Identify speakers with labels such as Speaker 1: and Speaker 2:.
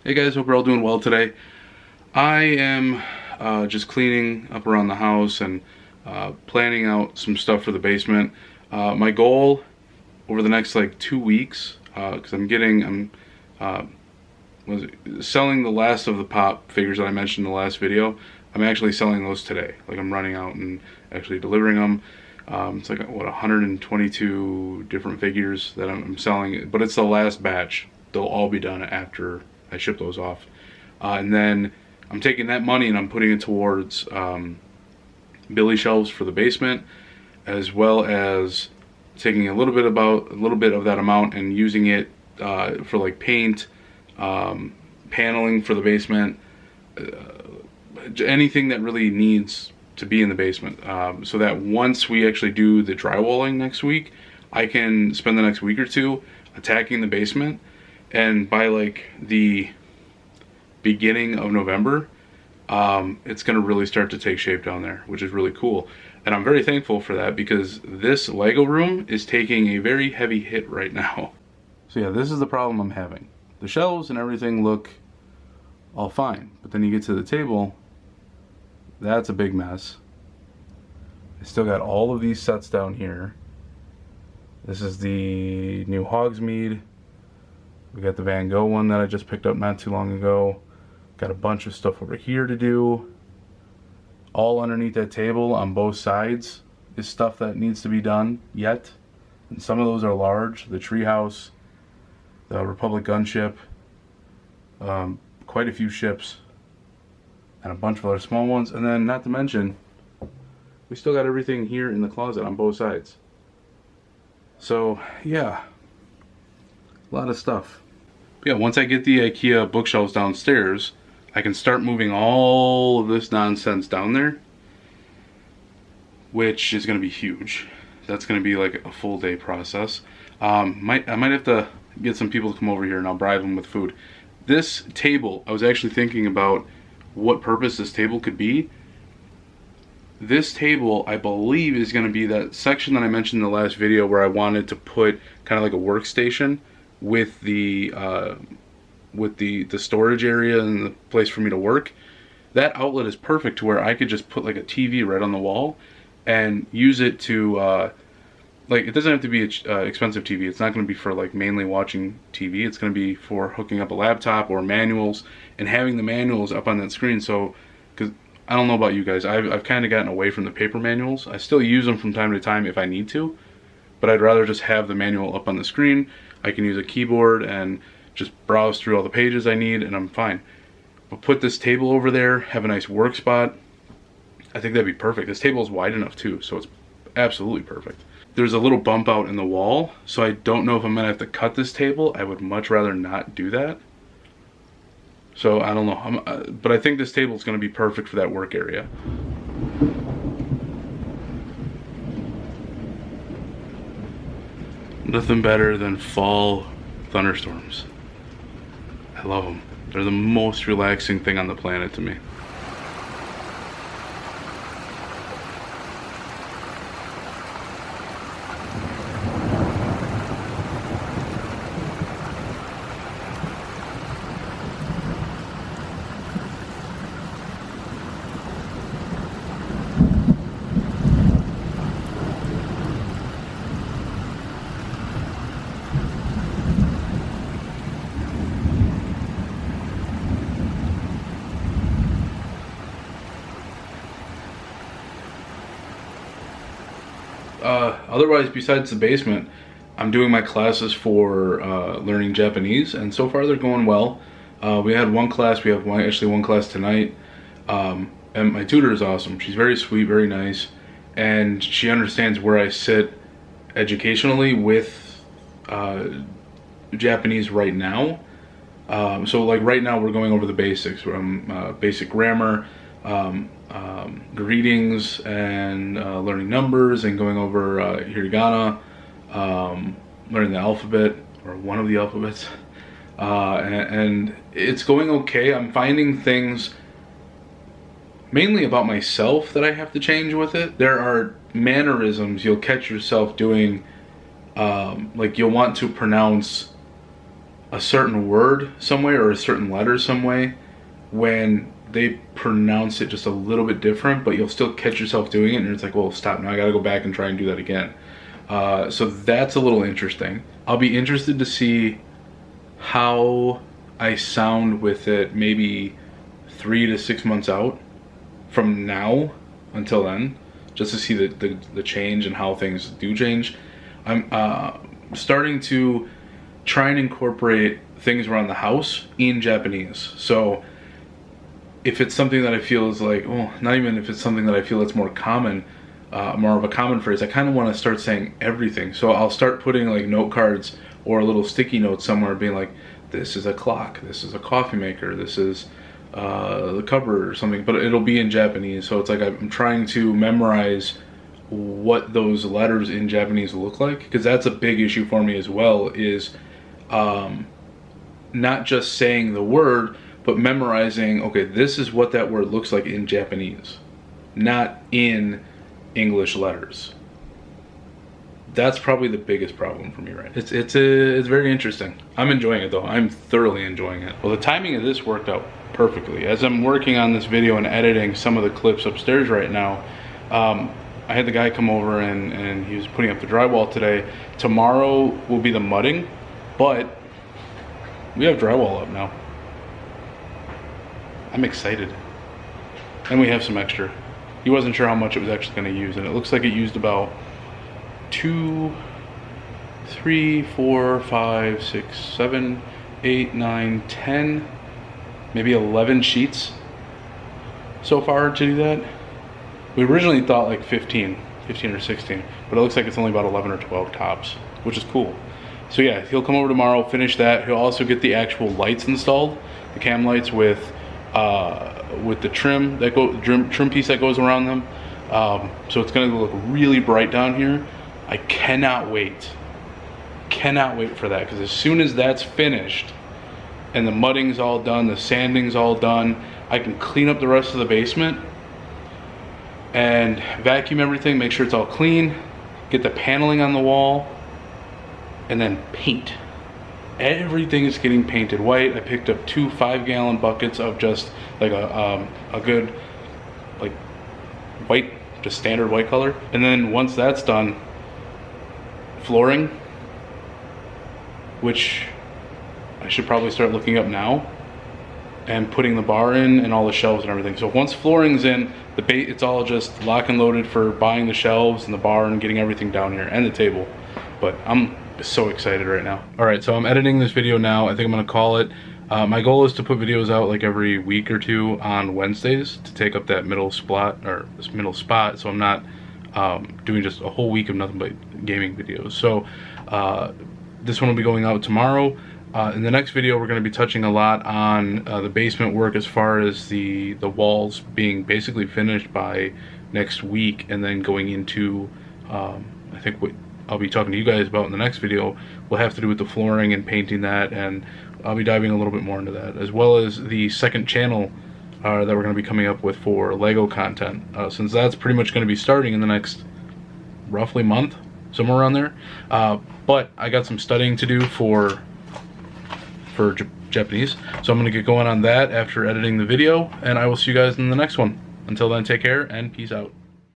Speaker 1: Hey guys, hope you're all doing well today. I am just cleaning up around the house and planning out some stuff for the basement. My goal over the next like 2 weeks, because I'm selling the last of the pop figures that I mentioned in the last video. I'm actually selling those today. Like I'm running out and actually delivering them. It's like what 122 different figures that I'm selling, but it's the last batch. They'll all be done after I ship those off, and then I'm taking that money and I'm putting it towards billy shelves for the basement, as well as taking a little bit of that amount and using it for like paint, paneling for the basement, anything that really needs to be in the basement, so that once we actually do the drywalling next week, I can spend the next week or two attacking the basement. And by like the beginning of November, it's going to really start to take shape down there, which is really cool. And I'm very thankful for that because this Lego room is taking a very heavy hit right now. So yeah, this is the problem I'm having. The shelves and everything look all fine, but then you get to the table, that's a big mess. I still got all of these sets down here. This is the new Hogsmeade. We got the Van Gogh one that I just picked up not too long ago. Got a bunch of stuff over here to do. All underneath that table on both sides is stuff that needs to be done yet. And some of those are large. The treehouse, the Republic gunship, quite a few ships, and a bunch of other small ones. And then not to mention, we still got everything here in the closet on both sides. So yeah, a lot of stuff. Yeah, once I get the IKEA bookshelves downstairs, I can start moving all of this nonsense down there, which is going to be huge. That's going to be like a full day process. I might have to get some people to come over here and I'll bribe them with food. This table, I was actually thinking about what purpose this table could be. This table, I believe, is going to be that section that I mentioned in the last video where I wanted to put kind of like a workstation with the storage area and the place for me to work. That outlet is perfect to where I could just put like a TV right on the wall and use it to like, it doesn't have to be an expensive TV. It's not going to be for like mainly watching TV. It's going to be for hooking up a laptop or manuals and having the manuals up on that screen. So, because I don't know about you guys, I've kind of gotten away from the paper manuals. I still use them from time to time if I need to, but I'd rather just have the manual up on the screen. I can use a keyboard and just browse through all the pages I need and I'm fine. But put this table over there, have a nice work spot. I think that'd be perfect. This table is wide enough too, so it's absolutely perfect. There's a little bump out in the wall, so I don't know if I'm gonna have to cut this table. I would much rather not do that. So I don't know, but I think this table is gonna be perfect for that work area. Nothing better than fall thunderstorms. I love them. They're the most relaxing thing on the planet to me. Otherwise, besides the basement, I'm doing my classes for learning Japanese, and so far they're going well. We had one class, we have actually one class tonight, and my tutor is awesome. She's very sweet, very nice, and she understands where I sit educationally with Japanese right now. So like right now we're going over the basics, from basic grammar, greetings, and learning numbers, and going over hiragana, learning the alphabet, or one of the alphabets, and it's going okay. I'm finding things mainly about myself that I have to change with it. There are mannerisms you'll catch yourself doing, like you'll want to pronounce a certain word some way or a certain letter some way when they pronounce it just a little bit different, but you'll still catch yourself doing it, and it's like, well, stop, now I gotta go back and try and do that again. So that's a little interesting. I'll be interested to see how I sound with it maybe 3 to 6 months out from now until then, just to see the change and how things do change. I'm starting to try and incorporate things around the house in Japanese. So if it's something that I feel is like, well, not even if it's something that I feel that's more common, more of a common phrase, I kind of want to start saying everything. So I'll start putting like note cards or a little sticky note somewhere being like, this is a clock, this is a coffee maker, this is the cupboard or something, but it'll be in Japanese. So it's like I'm trying to memorize what those letters in Japanese look like, because that's a big issue for me as well, is not just saying the word, but memorizing, okay, this is what that word looks like in Japanese, not in English letters. That's probably the biggest problem for me, right? It's very interesting. I'm enjoying it though. I'm thoroughly enjoying it. Well, the timing of this worked out perfectly. As I'm working on this video and editing some of the clips upstairs right now, I had the guy come over and he was putting up the drywall today. Tomorrow will be the mudding, but we have drywall up now. I'm excited. And we have some extra. He wasn't sure how much it was actually going to use, and it looks like it used about 2, 3, 4, 5, 6, 7, 8, 9, 10, maybe 11 sheets so far to do that. We originally thought like 15 or 16, but it looks like it's only about 11 or 12 tops, which is cool. So yeah, he'll come over tomorrow, finish that. He'll also get the actual lights installed, the cam lights with the trim piece that goes around them. So it's gonna look really bright down here. I cannot wait for that, because as soon as that's finished and the mudding's all done, the sanding's all done, I can clean up the rest of the basement and vacuum everything, make sure it's all clean, get the paneling on the wall, and then paint. Everything is getting painted white. I picked up 2 5-gallon buckets of just like a good like white, just standard white color. And then once that's done, flooring, which I should probably start looking up now, and putting the bar in and all the shelves and everything. So once flooring's in, it's all just lock and loaded for buying the shelves and the bar and getting everything down here and the table. But I'm so excited right now. All right, so I'm editing this video now. I think I'm gonna call it. My goal is to put videos out like every week or two on Wednesdays to take up that middle spot, so I'm not doing just a whole week of nothing but gaming videos. So this one will be going out tomorrow. In the next video, we're going to be touching a lot on the basement work, as far as the walls being basically finished by next week, and then going into I think what I'll be talking to you guys about in the next video will have to do with the flooring and painting that, and I'll be diving a little bit more into that, as well as the second channel that we're going to be coming up with for Lego content, since that's pretty much going to be starting in the next roughly month, somewhere around there. But I got some studying to do for Japanese, so I'm going to get going on that after editing the video, and I will see you guys in the next one. Until then, take care and peace out.